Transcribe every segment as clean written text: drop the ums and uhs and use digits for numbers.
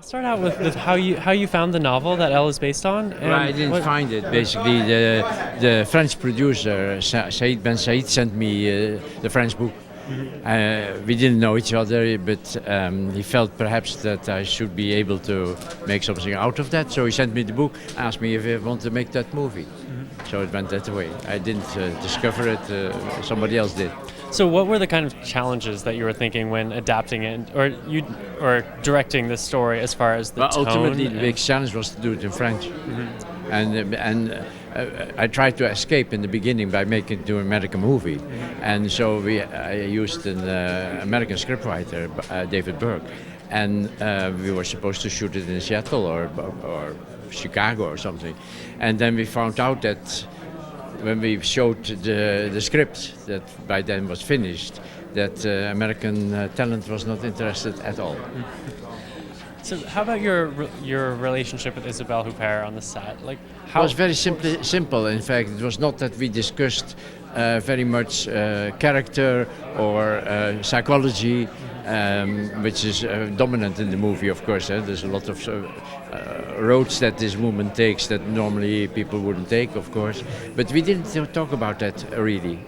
I'll start out with how you found the novel that Elle is based on. And Well, I didn't find it. Basically, the French producer Said Ben Said sent me the French book. We didn't know each other, but he felt perhaps that I should be able to make something out of that. So he sent me the book, asked me if I want to make that movie. So it went that way. I didn't discover it; somebody else did. So, what were the kind of challenges that you were thinking when adapting it, or directing this story, as far as the tone? Ultimately, the big challenge was to do it in French, and I tried to escape in the beginning by making it to an American movie, and so I used an American scriptwriter, David Burke, and we were supposed to shoot it in Seattle or Chicago or something, and then we found out that when we showed the script that by then was finished, that American talent was not interested at all. So, how about your relationship with Isabelle Huppert on the set? Like, It was very simple. In fact, it was not that we discussed very much character or psychology, which is dominant in the movie, of course. There's a lot of roads that this woman takes that normally people wouldn't take, of course. But we didn't talk about that really.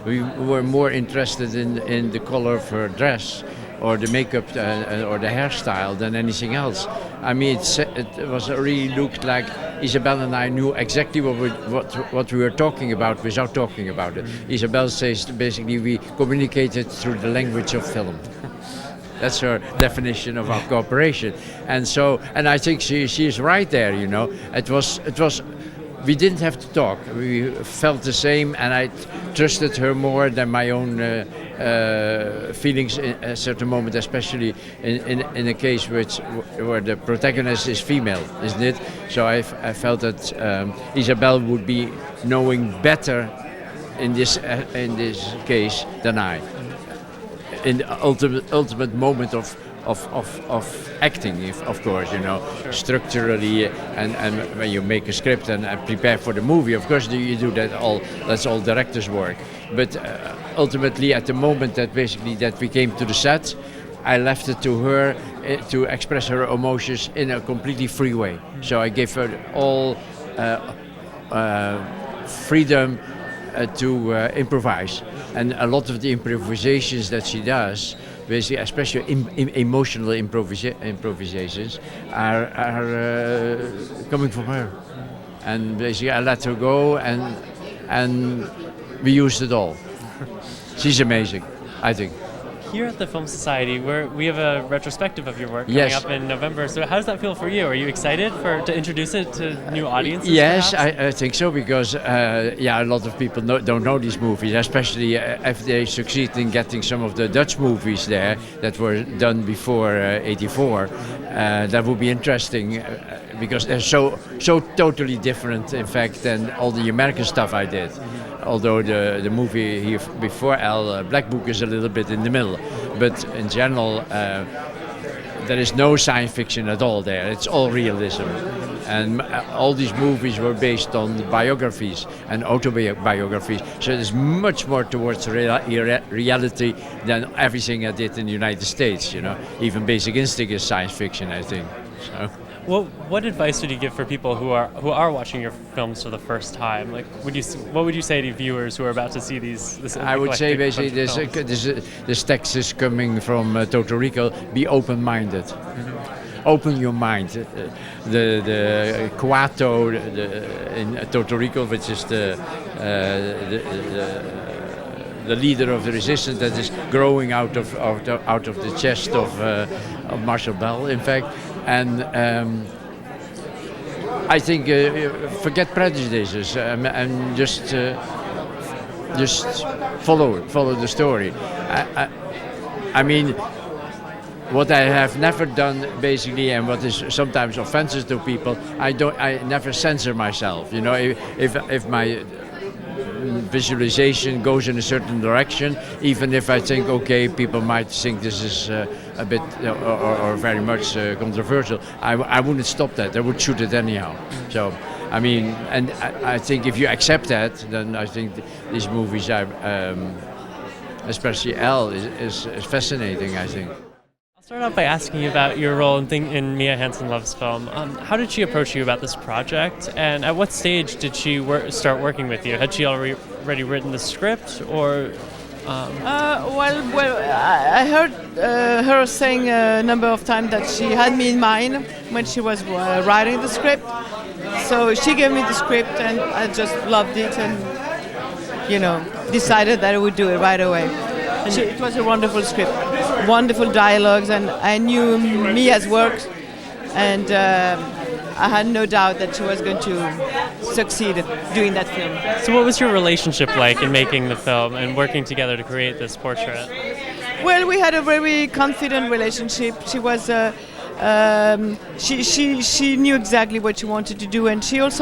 We were more interested in the color of her dress, or the makeup or the hairstyle than anything else. I mean, it was really looked like Isabelle and I knew exactly what we were talking about without talking about it. Isabelle says basically we communicated through the language of film. That's her definition of our cooperation, and I think she is right there. You know, it was. We didn't have to talk. We felt the same, and I trusted her more than my own feelings in a certain moment, especially in a case where the protagonist is female, isn't it? So I felt that Isabelle would be knowing better in this case than I. In the ultimate moment of acting, of course, you know, structurally, and when you make a script and prepare for the movie, of course you do that all. That's all director's work. But ultimately, at the moment that we came to the set, I left it to her to express her emotions in a completely free way. So I gave her all freedom to improvise, and a lot of the improvisations that she does, basically, especially emotional improvisations, are coming from her. And basically, I let her go, and we used it all. She's amazing, I think. Here at the Film Society, we have a retrospective of your work coming up in November. So how does that feel for you? Are you excited to introduce it to new audiences? Yes, I think so, because a lot of people don't know these movies, especially if they succeed in getting some of the Dutch movies there that were done before '84. That would be interesting, because they're so totally different, in fact, than all the American stuff I did. Although the movie here before Elle, Black Book, is a little bit in the middle. But in general, there is no science fiction at all there. It's all realism. And all these movies were based on biographies and autobiographies. So it's much more towards reality than everything I did in the United States. You know, even Basic Instinct is science fiction, I think. So. Well, what advice would you give for people who are watching your films for the first time? Like, what would you say to viewers who are about to see this? I would say basically this text is coming from Total Recall. Be open-minded. Open your mind. The Kuato in Total Recall, which is the leader of the resistance that is growing out of the chest of Marshall Bell, in fact. And I think forget prejudices and just follow the story. I mean, what I have never done, basically, and what is sometimes offensive to people, I never censor myself. You know, if my visualization goes in a certain direction, even if I think, okay, people might think this is a bit or very much controversial, I wouldn't stop that. I would shoot it anyhow. So, I mean, and I think if you accept that, then I think these movies are, especially Elle, is fascinating, I think. Start off by asking you about your role in Mia Hansen-Løve's film. How did she approach you about this project, and at what stage did she start working with you? Had she already written the script, or? I heard her saying a number of times that she had me in mind when she was writing the script. So she gave me the script, and I just loved it, and decided that I would do it right away. It was a wonderful script, wonderful dialogues, and I knew Mia's work, and I had no doubt that she was going to succeed at doing that film. So what was your relationship like in making the film and working together to create this portrait? Well, we had a very confident relationship. She was she knew exactly what she wanted to do, and she was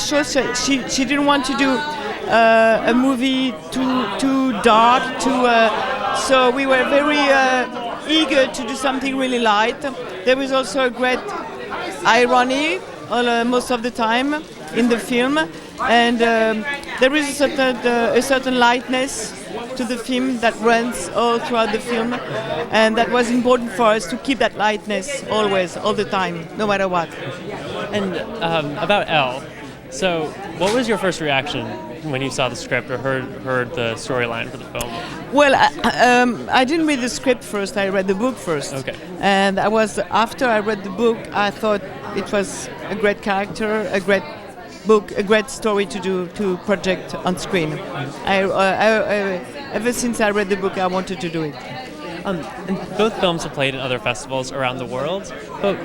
sure she didn't want to do a movie too dark, so we were very eager to do something really light. There was also a great irony most of the time in the film, and there is a certain lightness to the film that runs all throughout the film, and that was important for us to keep that lightness always, all the time, no matter what. And about Elle, so what was your first reaction when you saw the script or heard the storyline for the film? Well, I didn't read the script first. I read the book first. Okay. And after I read the book, I thought it was a great character, a great book, a great story to project on screen. Ever since I read the book, I wanted to do it. And both films have played in other festivals around the world, but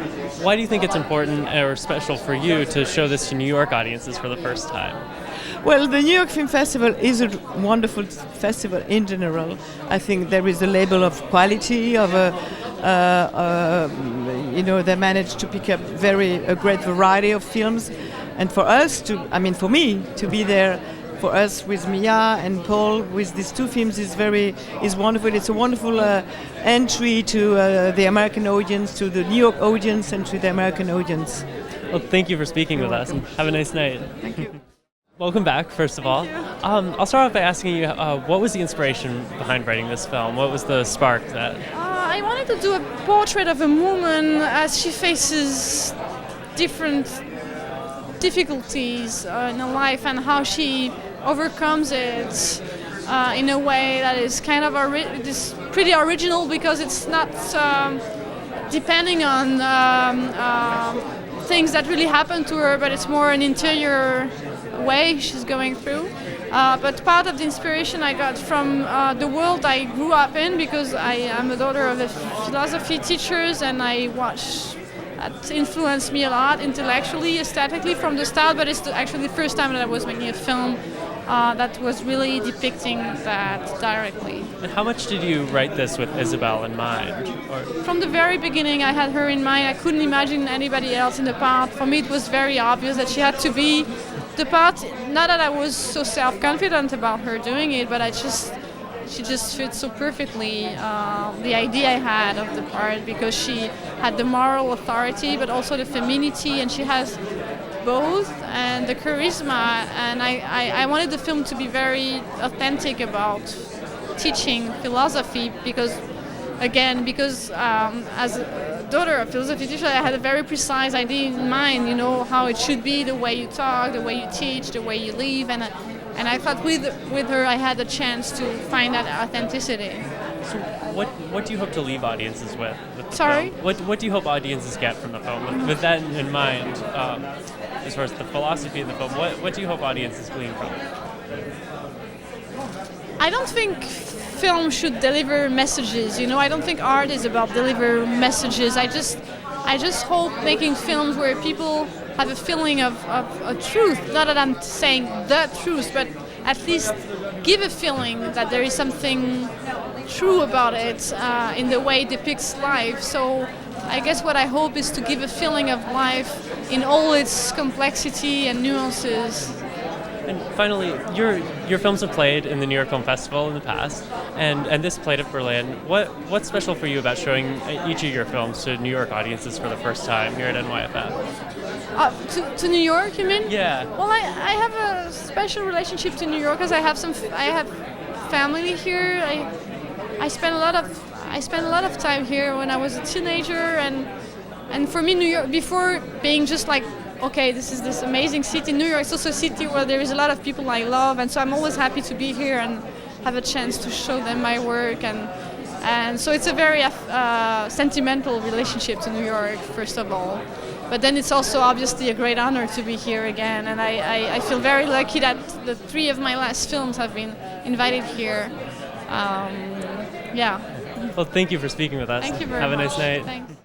why do you think it's important or special for you to show this to New York audiences for the first time? Well, the New York Film Festival is a wonderful festival in general. I think there is a label of quality, they managed to pick up a great variety of films. And for me to be there, for us with Mia and Paul with these two films is wonderful. It's a wonderful entry to the American audience, to the New York audience, and to the American audience. Well, thank you for speaking with us, and have a nice night. Thank you. Welcome back, first of all. I'll start off by asking you, what was the inspiration behind writing this film? What was the spark that? I wanted to do a portrait of a woman as she faces different difficulties in her life and how she overcomes it in a way that is kind of pretty original, because it's not depending on things that really happen to her, but it's more an interior way she's going through. But part of the inspiration I got from the world I grew up in, because I am a daughter of a philosophy teachers, and that influenced me a lot intellectually, aesthetically from the start, but it's actually the first time that I was making a film that was really depicting that directly. And how much did you write this with Isabelle in mind? From the very beginning, I had her in mind. I couldn't imagine anybody else in the part. For me, it was very obvious that she had to be the part. Not that I was so self-confident about her doing it, but she just fit so perfectly the idea I had of the part, because she had the moral authority, but also the femininity, and she has both, and the charisma. And I wanted the film to be very authentic about teaching philosophy, because as a daughter of philosophy teacher, I had a very precise idea in mind, how it should be, the way you talk, the way you teach, the way you live, and I thought with her I had a chance to find that authenticity. So what do you hope to leave audiences with the Sorry? film? What do you hope audiences get from the film? With that in mind, as far as the philosophy of the film, what do you hope audiences glean from it? I don't think film should deliver messages, I don't think art is about deliver messages. I just hope making films where people have a feeling of a truth, not that I'm saying the truth, but at least give a feeling that there is something true about it in the way it depicts life. So I guess what I hope is to give a feeling of life in all its complexity and nuances. And finally, your films have played in the New York Film Festival in the past, and this played at Berlin. What's special for you about showing each of your films to New York audiences for the first time here at NYFF? To New York, you mean? Yeah. Well, I have a special relationship to New York because I have family here. I spent a lot of I spent a lot of time here when I was a teenager, and for me, New York, before being just like, okay, this is this amazing city, New York is also a city where there is a lot of people I love, and so I'm always happy to be here and have a chance to show them my work, and so it's a very sentimental relationship to New York, first of all. But then it's also obviously a great honor to be here again, and I feel very lucky that the 3 of my last films have been invited here. Yeah. Well, thank you for speaking with us. Thank you very much. much. Have a nice night. Thanks.